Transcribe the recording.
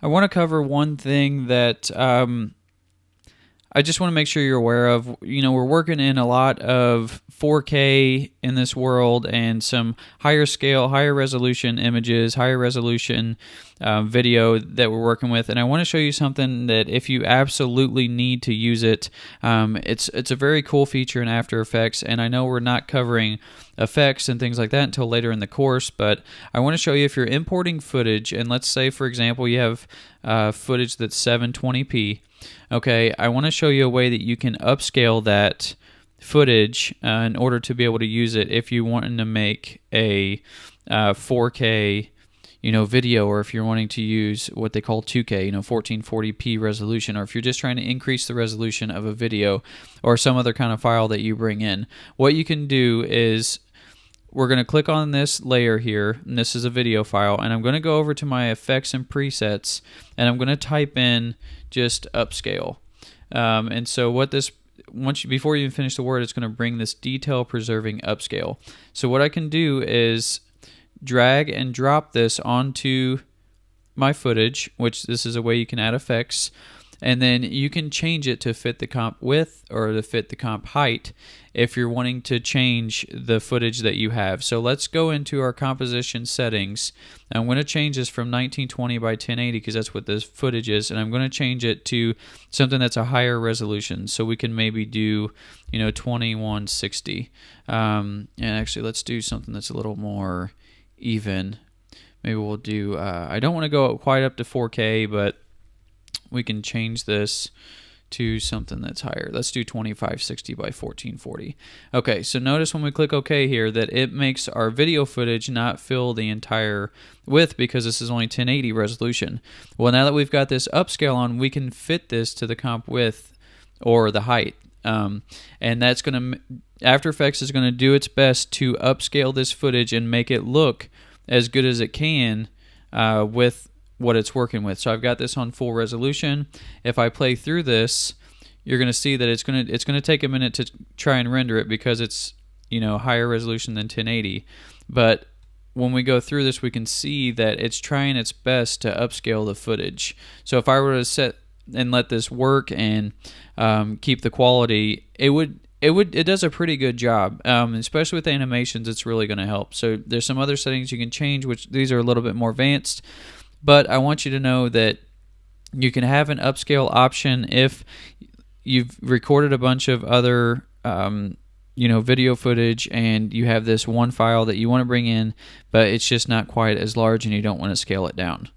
I want to cover one thing that I just want to make sure you're aware of. You know, we're working in a lot of 4K in this world and some higher scale, higher resolution images, higher resolution video that we're working with. And I want to show you something that if you absolutely need to use it, it's a very cool feature in After Effects. And I know we're not covering effects and things like that until later in the course, but I want to show you if you're importing footage, and let's say, for example, you have footage that's 720p. Okay, I want to show you a way that you can upscale that footage in order to be able to use it if you want to make a 4K video, or if you're wanting to use what they call 2K, 1440p resolution, or if you're just trying to increase the resolution of a video or some other kind of file that you bring in. What you can do is we're going to click on this layer here, and this is a video file, and I'm going to go over to my effects and presets, and I'm going to type in just upscale. And so what this, before you even finish the word, it's going to bring this detail preserving upscale. So what I can do is drag and drop this onto my footage, which this is a way you can add effects, and then you can change it to fit the comp width or to fit the comp height if you're wanting to change the footage that you have. So let's go into our composition settings. I'm going to change this from 1920 by 1080 because that's what this footage is, and I'm going to change it to something that's a higher resolution. So we can maybe do 2160, and actually let's do something that's a little more even. Maybe we'll do I don't want to go quite up to 4K, but we can change this to something that's higher. Let's do 2560 by 1440. Okay, so notice when we click OK here that it makes our video footage not fill the entire width because this is only 1080 resolution. Well, now that we've got this upscale on, we can fit this to the comp width or the height. And that's going to, After Effects is going to do its best to upscale this footage and make it look as good as it can with what it's working with. So I've got this on full resolution. If I play through this, you're going to see that it's going to take a minute to try and render it because it's higher resolution than 1080. But when we go through this, we can see that it's trying its best to upscale the footage. So if I were to set and let this work and keep the quality, it does a pretty good job, especially with animations. It's really going to help. So there's some other settings you can change, which these are a little bit more advanced, but I want you to know that you can have an upscale option if you've recorded a bunch of other video footage and you have this one file that you want to bring in, but it's just not quite as large and you don't want to scale it down.